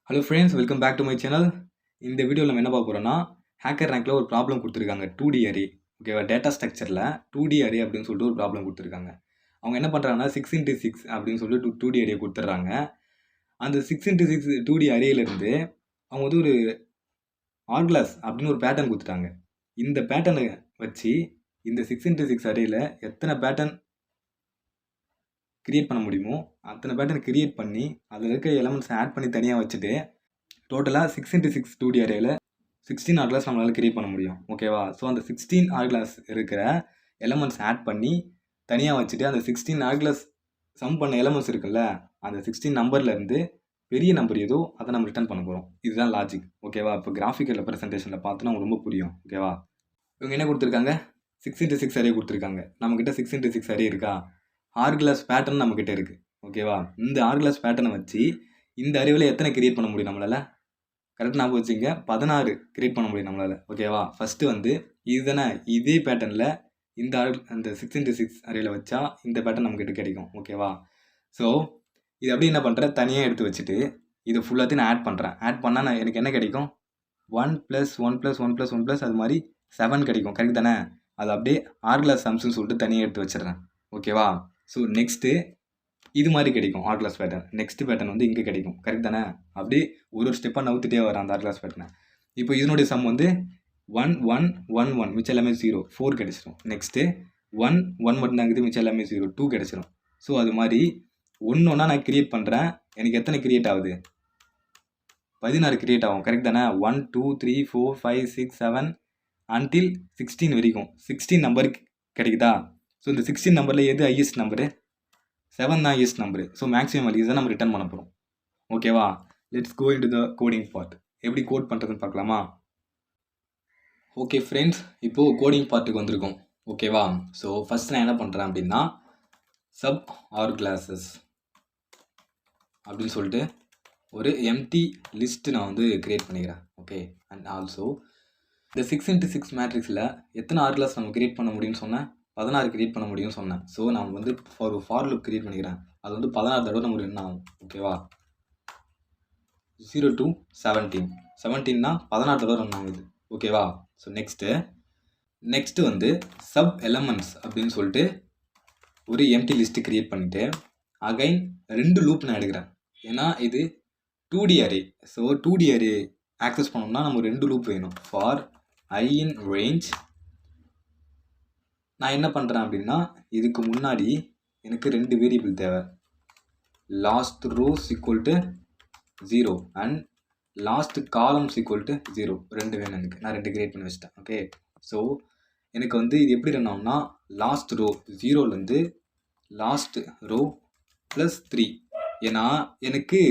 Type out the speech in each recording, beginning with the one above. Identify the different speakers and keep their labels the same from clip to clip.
Speaker 1: Hello friends, welcome back to my channel. இந்த வீடியோவில் நம்ம என்ன பார்க்க போகிறோம்னா, ஹேக்கர் ரேங்க்கில் ஒரு ப்ராப்ளம் கொடுத்துருக்காங்க. 2D அரே, ஓகேவா? டேட்டா ஸ்ட்ரக்சரில் 2D அரே அப்படின்னு சொல்லிட்டு ஒரு ப்ராப்ளம் கொடுத்துருக்காங்க. அவங்க என்ன பண்ணுறாங்கன்னா 6x6 அப்படின்னு சொல்லிட்டு 2D அரே கொடுத்துட்றாங்க. அந்த 6x6 2D அரேலேருந்து அவங்க வந்து ஒரு ஆர்கிளாஸ் அப்படின்னு ஒரு பேட்டர்ன் கொடுத்துட்டாங்க. இந்த பேட்டர்னை வச்சு இந்த 6x6 அரேயில் எத்தனை பேட்டர்ன் கிரியேட் பண்ண முடியுமோ அத்தனை பேட்டர்ன் கிரியேட் பண்ணி அதில் இருக்க எலமெண்ட்ஸ் ஆட் பண்ணி தனியாக வச்சுட்டு டோட்டலாக 6x6 2D அரேயில் 16 ஆர்கிளாஸ் நம்மளால் கிரியேட் பண்ண முடியும், ஓகேவா? ஸோ அந்த 16 ஆர்கிளாஸ் இருக்கிற எலமெண்ட்ஸ் ஆட் பண்ணி தனியாக வச்சுட்டு அந்த 16 ஆர்கிளாஸ் சம் பண்ண எலமெண்ட்ஸ் இருக்குல்ல, அந்த 16 நம்பர்லேருந்து பெரிய நம்பர் ஏதோ அதை நம்ம ரிட்டர்ன் பண்ண போகிறோம். இதுதான் லாஜிக், ஓகேவா? இப்போ கிராஃபிக்கல் ரெப்ரசன்டேஷனில் பார்த்தோன்னா ரொம்ப புரியும், ஓகேவா? இவங்க என்ன கொடுத்துருக்காங்க? 6x6 அரே கொடுத்துருக்காங்க. நம்மக்கிட்ட 6x6 அரே இருக்கா? ஆர்கிளாஸ் பேட்டர்ன் நம்மக்கிட்ட இருக்குது, ஓகேவா? இந்த ஆர்கிளாஸ் பேட்டர்னை வச்சு இந்த அரேவில் எத்தனை கிரியேட் பண்ண முடியும் நம்மளால்? கரெக்டாக ஞாபகம் வச்சுங்க, 16 கிரியேட் பண்ண முடியும் நம்மளால், ஓகேவா? ஃபஸ்ட்டு வந்து இதுதானே, இதே பேட்டர்னில் இந்த அந்த 6x6 அரேயில் வச்சா இந்த பேட்டர்ன் நம்மக்கிட்ட கிடைக்கும், ஓகேவா? ஸோ இது அப்படி என்ன பண்ணுறேன், தனியாக எடுத்து வச்சுட்டு இதை ஃபுல்லாத்தையும் நான் ஆட் பண்ணுறேன். ஆட் பண்ணால் நான் எனக்கு என்ன கிடைக்கும்? 1 + 1 + 1 + 1 + அது மாதிரி 7 கிடைக்கும், கரெக்ட் தானே? அது அப்படியே ஆர்கிளாஸ் சம்ஸ்ன்னு சொல்லிட்டு தனியாக எடுத்து வச்சிடுறேன், ஓகேவா? ஸோ நெக்ஸ்ட்டு இது மாதிரி கிடைக்கும் ஆர்கிளாஸ் பேட்டர்ன். நெக்ஸ்ட் பேட்டர்ன் வந்து இங்கே கிடைக்கும், கரெக்ட் தானே? அப்படியே ஒரு ஸ்டெப்பாக நவுத்திட்டே வரேன் அந்த ஆர்கிளாஸ் பேட்டர்னை. இப்போ இதனுடைய சம் வந்து 1 1 1 1, மிச்சம் எல்லாமே 0, 4 கிடைச்சிடும். நெக்ஸ்ட்டு 1 1 மட்டும் தான் இருக்குது, மிச்சம் எல்லாமே 0, 2 கிடைச்சிடும். ஸோ அது மாதிரி ஒன்று ஒன்றா நான் கிரியேட் பண்ணுறேன். எனக்கு எத்தனை கிரியேட் ஆகுது? 16 கிரியேட் ஆகும், கரெக்ட் தானே? 1 2 3 4 5 6 7 until 16 வரைக்கும் 16 நம்பர் கிடைக்குதா? ஸோ இந்த 16 நம்பரில் எது ஹையஸ்ட் நம்பரு? 7 தான் highest number. So maximum values தான் நம்ம ரிட்டர்ன் பண்ண போகிறோம், ஓகேவா? Let's go into the coding part. எப்படி கோட் பண்ணுறதுன்னு பார்க்கலாமா? ஓகே ஃப்ரெண்ட்ஸ், இப்போது கோடிங் பார்ட்டுக்கு வந்திருக்கோம், ஓகேவா? ஸோ ஃபஸ்ட் நான் என்ன பண்ணுறேன் அப்படின்னா, சப் ஆர்கிளாஸஸ் அப்படின்னு சொல்லிட்டு ஒரு எம்டி லிஸ்ட்டு நான் வந்து கிரியேட் பண்ணிக்கிறேன், ஓகே? அண்ட் ஆல்சோ இந்த 6x6 மேட்ரிக்ஸில் எத்தனை ஆர்கிளாஸ் நம்ம கிரியேட் பண்ண முடியும்னு சொன்னேன்? 16 கிரியேட் பண்ண முடியும்னு சொன்னேன். ஸோ நான் வந்து ஒரு ஃபார் லூப் கிரியேட் பண்ணிக்கிறேன். அது வந்து 16 தடவை நம்ம ரன் ஆகும், ஓகேவா? 0 to 17, 17னா 16 தடவை ரன் ஆகுது, ஓகேவா? ஸோ நெக்ஸ்ட்டு வந்து சப் எலமெண்ட்ஸ் அப்படின்னு சொல்லிட்டு ஒரு எம்டி லிஸ்ட்டு கிரியேட் பண்ணிவிட்டு அகைன் 2 லூப் நான் எடுக்கிறேன். ஏன்னா இது 2D array. So 2D array access பண்ணோம்னா நம்ம 2 லூப் வேணும். ஃபார் I in range நான் என்ன பண்ணுறேன் அப்படின்னா, இதுக்கு முன்னாடி எனக்கு 2 வேரியபிள் தேவை. Last rose equal to 0 and last columns equal to 0, 2 வேணும் எனக்கு. நான் 2 கிரியேட் பண்ணி வச்சிட்டேன், ஓகே? ஸோ எனக்கு வந்து இது எப்படி ரன் ஆகும்னா, லாஸ்ட் ரோ 0லேருந்து லாஸ்ட் ரோ +3. ஏன்னா எனக்கு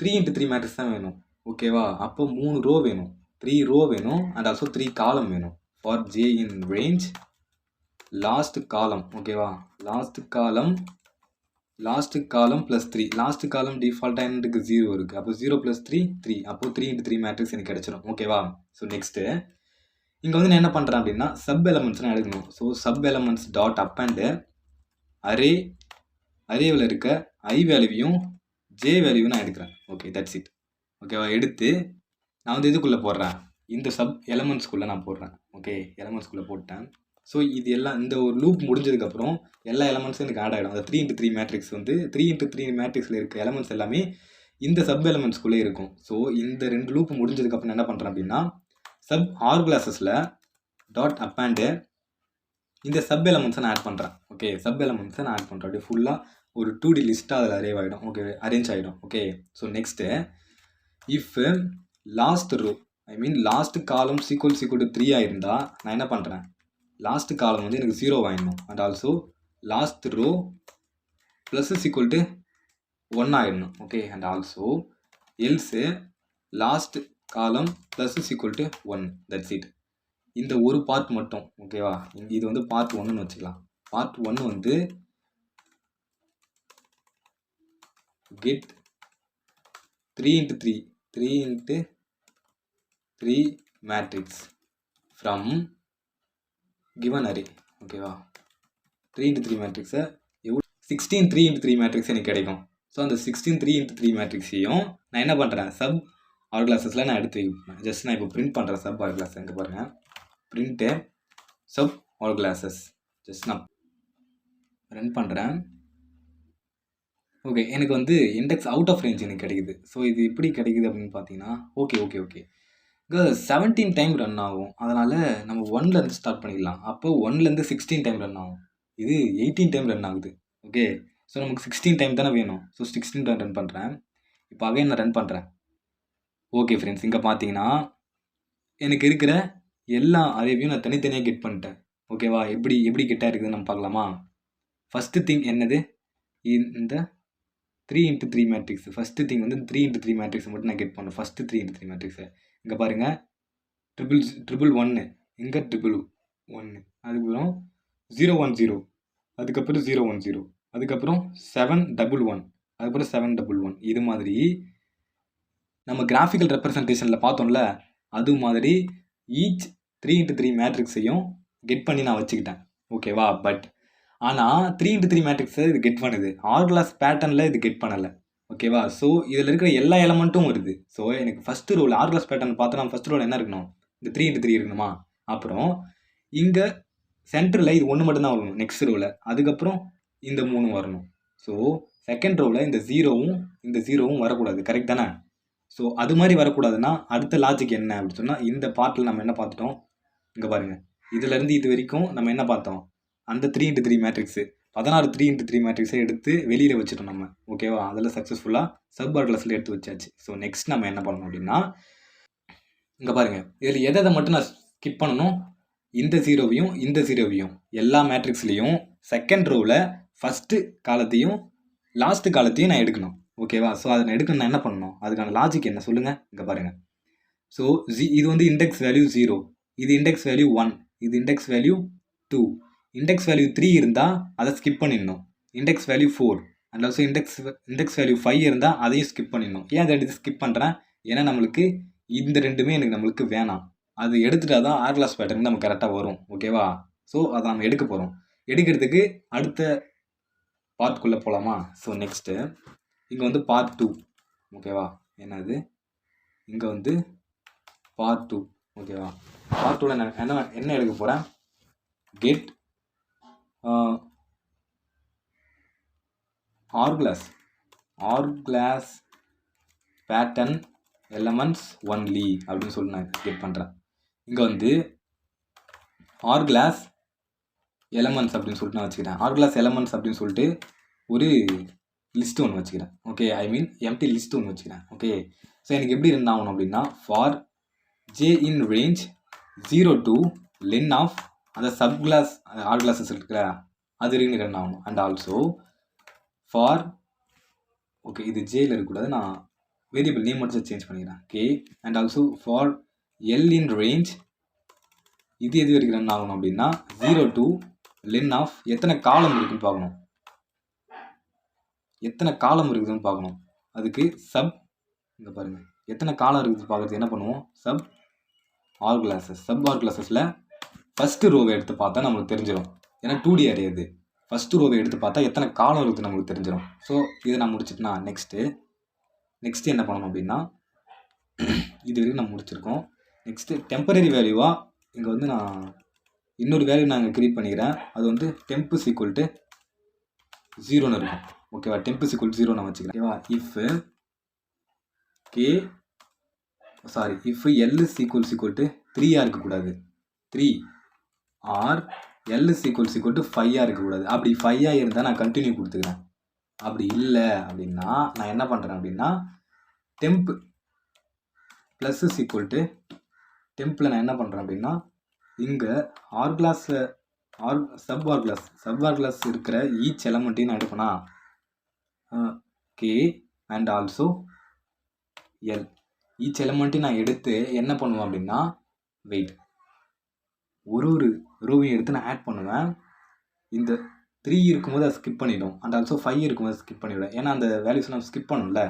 Speaker 1: 3x3 மேட்ரிக்ஸ் தான் வேணும், ஓகேவா? அப்போ 3 ரோ வேணும், 3 ரோ வேணும் அண்ட் ஆல்சோ 3 காலம் வேணும். For j in range last column, ஓகேவா? Last column +3. லாஸ்ட் காலம் டிஃபால்ட்டாக எனக்கு 0 இருக்குது. அப்போ 0 + 3 3, அப்போ 3x3 மேட்ரிக்ஸ் எனக்கு கிடைச்சிடும், ஓகேவா? ஸோ நெக்ஸ்ட்டு இங்கே வந்து நான் என்ன பண்ணுறேன் அப்படின்னா, சப் எலமெண்ட்ஸ் நான் எடுக்கணும். So sub elements dot append அரேவில் இருக்க ஐ வேல்யூவையும் ஜே வேல்யூவும் நான் எடுக்கிறேன், ஓகே? தட்ஸ் இட், ஓகேவா? எடுத்து நான் வந்து இதுக்குள்ளே போடுறேன், இந்த சப் எலமெண்ட்ஸ்குள்ளே நான் போடுறேன், ஓகே? எலமெண்ட்ஸ்குள்ளே போட்டேன். ஸோ இது எல்லாம் இந்த ஒரு லூப் முடிஞ்சதுக்கப்புறம் எல்லா எலமெண்ட்ஸும் எனக்கு ஆட் ஆகிடும். அந்த 3x3 மேட்ரிக்ஸ் வந்து 3x3 மேட்ரிக்ஸில் இருக்க எலமெண்ட்ஸ் எல்லாமே இந்த சப் எலமெண்ட்ஸ்குள்ளே இருக்கும். ஸோ இந்த 2 லூப் முடிஞ்சதுக்கப்புறம் என்ன பண்ணுறேன் அப்படின்னா, சப் ஆர்கிளாஸஸில் டாட் அப் அண்டு இந்த சப் எலமெண்ட்ஸை நான் ஆட் பண்ணுறேன், ஓகே? சப் எலமெண்ட்ஸை நான் ஆட் பண்ணுறேன். அப்படியே ஃபுல்லாக ஒரு 2D லிஸ்ட்டாக அதில் அரேவ் ஆகிடும், ஓகே? அரேஞ்ச் ஆகிடும், okay? So next if last row last column equal to 3 ஆகிருந்தால் நான் என்ன பண்ணுறேன், லாஸ்ட் காலம் வந்து எனக்கு 0 ஆகிடணும் and also last row plus equal to 1 ஆகிடணும், okay? And also else last column plus equal to 1. That's it. இந்த ஒரு பார்ட் மட்டும், ஓகேவா? இது வந்து பார்ட் 1ன்னு வச்சுக்கலாம். பார்ட் 1 வந்து get 3x3 matrix from given array, ஓகேவா? 3x3 மேட்ரிக்ஸை 16 3x3 மேட்ரிக்ஸ் எனக்கு கிடைக்கும். ஸோ அந்த 16 3x3 மேட்ரிக்ஸையும் நான் என்ன பண்ணுறேன், சப் ஆர் கிளாஸஸில் நான் எடுத்து வைப்பேன். ஜஸ்ட் நான் இப்போ பிரிண்ட் பண்ணுறேன் சப் ஆர் கிளாஸ். எங்கே பாருங்கள், print sub r classes. Just நான் ரன் பண்ணுறேன். ஓகே, எனக்கு வந்து இண்டெக்ஸ் அவுட் ஆஃப் ரேஞ்ச் எனக்கு கிடைக்குது. ஸோ இது எப்படி கிடைக்குது அப்படின்னு பார்த்தீங்கன்னா, ஓகே 17 டைம் ரன் ஆகும். அதனால் நம்ம 1லேருந்து ஸ்டார்ட் பண்ணிக்கலாம். அப்போ 1லேருந்து 16 டைம் ரன் ஆகும். இது 18 டைம் ரன் ஆகுது. ஓகே, ஸோ நமக்கு 16 டைம் தானே வேணும். ஸோ 16 டைம் ரன் பண்ணுறேன். இப்போ அகைன் நான் ரன் பண்ணுறேன். ஓகே ஃப்ரெண்ட்ஸ், இங்கே பார்த்தீங்கன்னா எனக்கு இருக்கிற எல்லா அரேவையும் நான் தனித்தனியாக கெட் பண்ணிட்டேன். ஓகேவா, எப்படி கெட்டாக இருக்குதுன்னு நம்ம பார்க்கலாமா. ஃபஸ்ட்டு திங் என்னது, இந்த 3x3 மேட்ரிக்ஸ். ஃபஸ்ட்டு திங் வந்து 3x3 மேட்ரிக்ஸ் மட்டும் நான் கெட் பண்ணேன். ஃபஸ்ட்டு 3x3 மேட்ரிக்ஸை இங்கே பாருங்கள், 111, இங்கே 111, அதுக்கப்புறம் 010, அதுக்கப்புறம் 010, அதுக்கப்புறம் 711, அதுக்கப்புறம் 711. இது மாதிரி நம்ம கிராஃபிக்கல் ரெப்ரசன்டேஷனில் பார்த்தோம்ல, அது மாதிரி ஈச் 3x3 மேட்ரிக்ஸையும் கெட் பண்ணி நான் வச்சுக்கிட்டேன். ஓகேவா, பட் ஆனால் 3x3 மேட்ரிக்ஸை இது கெட் பண்ணுது, ஆர் கிளாஸ் பேட்டர்னில் இது கெட் பண்ணலை. ஓகேவா, ஸோ இதில் இருக்கிற எல்லா எலமெண்ட்டும் வருது. ஸோ எனக்கு first row r class pattern பார்த்தோன்னா ஃபஸ்ட் ரோல் என்ன இருக்கணும், இந்த 3x3 இருக்கணுமா. அப்புறம் இங்கே சென்டரில் இது ஒன்று மட்டும்தான் வரணும் நெக்ஸ்ட் ரோவில். அதுக்கப்புறம் இந்த 3 வரணும். ஸோ செகண்ட் ரோவில் இந்த 0வும் வரக்கூடாது. கரெக்ட் தானே. ஸோ அது மாதிரி வரக்கூடாதுன்னா அடுத்த லாஜிக் என்ன அப்படின்னு சொன்னால், இந்த பார்ட்டில் நம்ம என்ன பார்த்துட்டோம், இங்கே பாருங்கள், இதுலேருந்து இது வரைக்கும் நம்ம என்ன பார்த்தோம், அந்த 3x3 மேட்ரிக்ஸு 16 3x3 மேட்ரிக்ஸை எடுத்து வெளியில் வச்சுட்டோம் நம்ம. ஓகேவா, அதில் சக்ஸஸ்ஃபுல்லாக சப் ஆர் கிளாஸில் எடுத்து வச்சாச்சு. ஸோ நெக்ஸ்ட் நம்ம என்ன பண்ணணும் அப்படின்னா, இங்கே பாருங்கள், இதில் எதை மட்டும் நான் ஸ்கிப் பண்ணணும், இந்த 0வையும் எல்லா மேட்ரிக்ஸ்லேயும் செகண்ட் ரோவில் ஃபஸ்ட்டு காலத்தையும் லாஸ்ட்டு காலத்தையும் நான் எடுக்கணும். ஓகேவா, ஸோ அதை நான் எடுக்கணும், நான் என்ன பண்ணணும், அதுக்கான லாஜிக் என்ன சொல்லுங்கள். இங்கே பாருங்கள், ஸோ இது வந்து இண்டெக்ஸ் வேல்யூ 0, இது இண்டெக்ஸ் வேல்யூ 1, இது இண்டெக்ஸ் வேல்யூ 2, இண்டெக்ஸ் வேல்யூ 3 இருந்தால் அதை ஸ்கிப் பண்ணிடணும். Index value 4 and also index value 5 இருந்தால் அதையும் ஸ்கிப் பண்ணிடணும். ஏன் அதை எடுத்து ஸ்கிப் பண்ணுறேன், ஏன்னா நம்மளுக்கு இந்த ரெண்டுமே நம்மளுக்கு வேணாம். அது எடுத்துட்டா தான் ஆர் கிளாஸ் பேட்டர்ன் நமக்கு கரெக்டாக வரும். ஓகேவா, ஸோ அதை நம்ம எடுக்க போகிறோம். எடுக்கிறதுக்கு அடுத்த பார்ட்குள்ளே போகலாமா. ஸோ நெக்ஸ்ட்டு இங்கே வந்து பார்ட் 2. ஓகேவா, என்னது, இங்கே வந்து பார்ட் 2. ஓகேவா, பார்ட் 2ல் நான் என்ன எடுக்க போகிறேன், get r class pattern elements only அப்படின்னு சொல்லி நான் கெட் பண்ணுறேன். இங்கே வந்து ஆர் கிளாஸ் எலமெண்ட்ஸ் அப்படின்னு சொல்லிட்டு நான் வச்சுக்கிறேன். ஆர் கிளாஸ் எலமெண்ட்ஸ் அப்படின்னு சொல்லிட்டு ஒரு லிஸ்ட் ஒன்று வச்சுக்கிறேன். Okay, I mean empty list ஒன்று வச்சுக்கிறேன். ஓகே, ஸோ எனக்கு எப்படி ரன் ஆகணும் அப்படின்னா, for j in range 0 to len of அந்த சப் கிளாஸ் ஆர் கிளாஸஸ் இருக்கிற அது வரைக்கும் ரன் ஆகணும். அண்ட் ஆல்சோ ஃபார், ஓகே இது ஜேயில் இருக்கக்கூடாது, நான் வேரியபிள் நேம் மட்டும் சேஞ்ச் பண்ணிக்கிறேன். Okay, and also for L in range, இது எது வரைக்கும் ரன் ஆகணும் அப்படின்னா 0 to len ஆஃப் எத்தனை காலம் இருக்குன்னு பார்க்கணும், அதுக்கு சப், இங்கே பாருங்கள், எத்தனை காலம் இருக்குது பார்க்குறது என்ன பண்ணுவோம், சப் ஆர் கிளாஸஸில் ஃபஸ்ட்டு ரோவை எடுத்து பார்த்தா நம்மளுக்கு தெரிஞ்சிடும். ஏன்னா 2D அரே அது. ஃபஸ்ட்டு ரோவை எடுத்து பார்த்தா எத்தனை காலம் இருக்குது நம்மளுக்கு தெரிஞ்சிடும். ஸோ இதை நான் முடிச்சுட்டுனா நெக்ஸ்ட்டு என்ன பண்ணணும் அப்படின்னா, இது வரைக்கும் நம்ம முடிச்சிருக்கோம். நெக்ஸ்ட்டு டெம்பரரி வேல்யூவாக இங்கே வந்து நான் இன்னொரு வேல்யூ நான் இங்கே க்ரியேட் பண்ணிக்கிறேன். அது வந்து temp is equal to 0ன்னு இருக்கும். ஓகேவா, temp is equal to 0 நான் வச்சுக்கிறேன். ஓகேவா, if L is equal to 3 இருக்கக்கூடாது, 3 or L is equal to 5 இருக்கக்கூடாது. அப்படி 5 இருந்தால் நான் கண்டினியூ கொடுத்துக்கிறேன். அப்படி இல்லை அப்படின்னா நான் என்ன பண்ணுறேன் அப்படின்னா, temp plus is equal to டெம்பில் நான் என்ன பண்ணுறேன் அப்படின்னா, இங்கே ஆர் கிளாஸில் சப் ஆர் கிளாஸ் இருக்கிற ஈச் எலமெண்ட்டையும் நான் எடுப்பேனா, K and also L each எலமெண்ட்டையும் நான் எடுத்து என்ன பண்ணுவேன் அப்படின்னா, வெயிட் ஒரு ரோவையும் எடுத்து நான் ஆட் பண்ணுவேன். இந்த 3 இருக்கும்போது அதை ஸ்கிப் பண்ணிவிடும், அண்ட் ஆல்சோ 5 இருக்கும்போது ஸ்கிப் பண்ணிவிடும். ஏன்னா அந்த வேல்யூஸ் நம்ம ஸ்கிப் பண்ணணும்ல,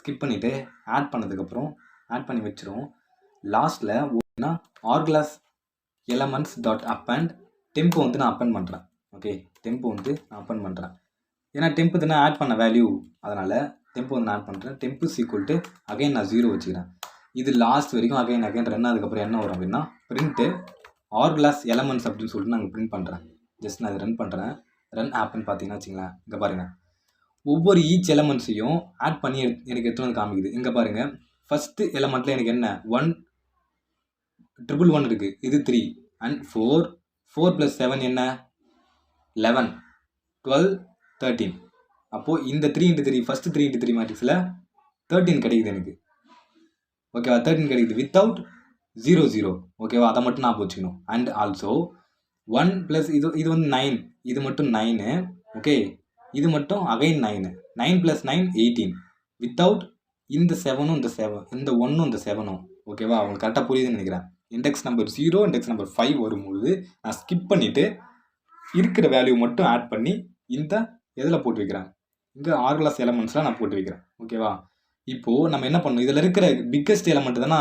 Speaker 1: ஸ்கிப் பண்ணிவிட்டு ஆட் பண்ணதுக்கப்புறம் ஆட் பண்ணி வச்சிரும். லாஸ்ட்டில் r class elements dot append temp வந்து நான் அப்பண்ட் பண்ணுறேன். ஓகே, டெம்போ வந்து நான் அப்பண்ட் பண்ணுறேன். ஏன்னா டெம்ப் தானே ஆட் பண்ண வேல்யூ, அதனால் டெம்ப் வந்து நான் ஆட் பண்ணுறேன். Temp is equal to again நான் 0 வச்சுக்கிறேன். இது லாஸ்ட் வரைக்கும் அகைன் ரன் ஆனதுக்கப்புறம் என்ன வரும் அப்படின்னா பிரிண்ட்டு ஆர் கிளாஸ் எலமெண்ட்ஸ் அப்படின்னு சொல்லிட்டு நான் பிரிண்ட் பண்ணுறேன். ஜஸ்ட் நான் ரன் பண்ணுறேன். ரன் ஆப்னு பார்த்தீங்கன்னா வச்சுங்களேன், இங்கே பாருங்கள் ஒவ்வொரு ஈச் எலமெண்ட்ஸையும் ஆட் பண்ணி எனக்கு எடுத்துகிட்டு வந்து காமிக்குது. இங்கே பாருங்கள் ஃபஸ்ட்டு எலமெண்ட்டில் எனக்கு என்ன 1 இருக்குது, இது 3 அண்ட் 4 + 7 என்ன 11 12 13. அப்போது இந்த 3 × 3 ஃபஸ்ட்டு 3 × 3 மேட்ரிக்ஸில் 13 கிடைக்குது எனக்கு. ஓகேவா, 13 கிடைக்குது வித்தவுட் 0 0. ஓகேவா, அதை மட்டும் நான் வச்சுக்கணும். அண்ட் ஆல்சோ 1 + இது வந்து 9, இது மட்டும் 9. ஓகே, இது மட்டும் அகைன் 9 + 9 18 வித்தவுட் இந்த 7ம் இந்த 7 இந்த 1ம் இந்த 7ம். ஓகேவா, உங்களுக்கு கரெக்டாக புரியுதுன்னு நினைக்கிறேன். இண்டெக்ஸ் நம்பர் 0 இண்டெக்ஸ் நம்பர் 5 வரும்போது நான் ஸ்கிப் பண்ணிவிட்டு இருக்கிற வேல்யூ மட்டும் ஆட் பண்ணி இந்த எதில் போட்டு வைக்கிறேன், இங்கே ஆர் கிளாஸ் எலமெண்ட்ஸ்லாம் நான் போட்டு வைக்கிறேன். ஓகேவா, இப்போது நம்ம என்ன பண்ணணும், இதில் இருக்கிற பிக்கஸ்ட் எலமெண்ட் தான்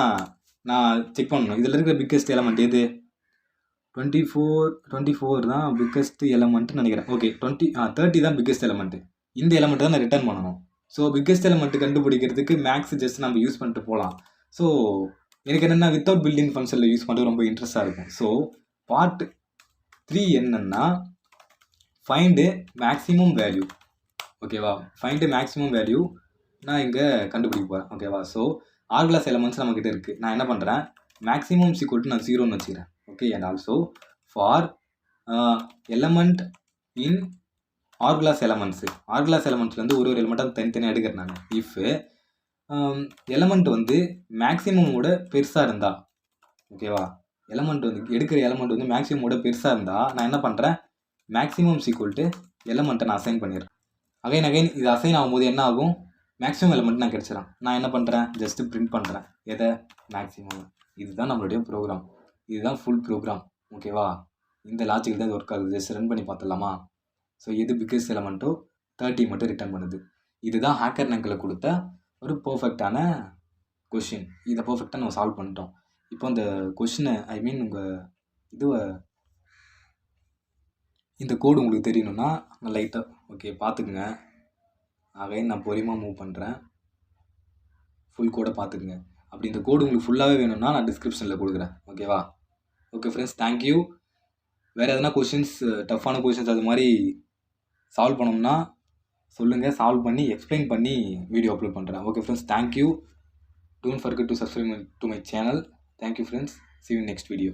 Speaker 1: நான் செக் பண்ணணும். இதில் இருக்கிற பிக்கஸ்ட் எலமெண்ட் எது 24 தான் பிக்கஸ்ட் எலமெண்ட்னு நினைக்கிறேன். ஓகே 30 தான் பிக்கஸ்ட் எலமெண்ட். இந்த எலமெண்ட் தான் நான் ரிட்டர்ன் பண்ணணும். ஸோ பிக்கஸ்ட் எலமெண்ட் கண்டுபிடிக்கிறதுக்கு மேக்ஸ் ஜஸ்ட் நம்ம யூஸ் பண்ணிட்டு போகலாம். ஸோ எனக்கு என்னென்னா வித்தவுட் பில்டிங் ஃபங்க்ஷனில் யூஸ் பண்ணுறது ரொம்ப இன்ட்ரெஸ்ட்டாக இருக்கும். ஸோ பார்ட் 3 என்னென்னா ஃபைண்டு மேக்ஸிமம் வேல்யூ. ஓகேவா, ஃபைண்டு மேக்ஸிமம் வேல்யூ நான் இங்கே கண்டுபிடிக்க போகிறேன். ஓகேவா, ஸோ ஆர் கிளாஸ் எலமெண்ட்ஸ் நம்மக்கிட்ட இருக்குது. நான் என்ன பண்ணுறேன், மேக்ஸிமம் ஈக்குவல் டு நான் 0ன்னு வச்சுக்கிறேன். Okay, and also for element in R class elements, R class எலமெண்ட்ஸ்லேருந்து ஒரு எலிமெண்ட்டாக தனித்தனியாக எடுக்கிறேன் நான். இஃப் எலமெண்ட் வந்து மேக்ஸிமமோட பெருசாக இருந்தால், ஓகேவா, எலமெண்ட் வந்து எடுக்கிற எலமெண்ட் வந்து மேக்ஸிமமோட பெருசாக இருந்தால் நான் என்ன பண்ணுறேன், மேக்ஸிமம் ஈக்குவல் டு எலமெண்ட்டை நான் அசைன் பண்ணிடுறேன். அகைன் இது அசைன் ஆகும்போது என்ன ஆகும், மேக்ஸிமம் எலமெண்ட் நான் கிடச்சிடும். நான் என்ன பண்ணுறேன், ஜஸ்ட்டு பிரிண்ட் பண்ணுறேன் எதை, மேக்ஸிமம். இதுதான் நம்மளுடைய ப்ரோக்ராம், இதுதான் ஃபுல் ப்ரோக்ராம். ஓகேவா, இந்த லாஜிக் தான் இது ஒர்க் ஆகுது. ஜஸ்ட் ரன் பண்ணி பார்த்துடலாமா. ஸோ எது பிக்கஸ்ட் எலமெண்ட்டோ 30 மட்டும் ரிட்டர்ன் பண்ணுது. இதுதான் ஹேக்கர் நங்கில் கொடுத்த ஒரு பர்ஃபெக்டான கொஷின். இதை பர்ஃபெக்டாக நம்ம சால்வ் பண்ணிட்டோம். இப்போ இந்த கொஷினை உங்கள் இந்த கோடு உங்களுக்கு தெரியணும்னா நான் லைட்டாக ஓகே பார்த்துக்குங்க. அகைன் நான் பொறுமையாக மூவ் பண்ணுறேன். ஃபுல் கோடை பார்த்துக்குங்க. அப்படி இந்த கோடு உங்களுக்கு ஃபுல்லாகவே வேணும்னா நான் டிஸ்கிரிப்ஷனில் கொடுக்குறேன். ஓகேவா, ஓகே ஃப்ரெண்ட்ஸ், தேங்க்யூ. வேறு எதனா கொஷின்ஸ், டஃப்பான கொஷின்ஸ் அது மாதிரி சால்வ் பண்ணோம்னா சொல்லுங்கள், சால்வ் பண்ணி எக்ஸ்பிளைன் பண்ணி வீடியோ அப்லோட் பண்ணுறேன். Okay friends, thank you. Don't forget to subscribe to my channel. Thank you friends, see you in next video.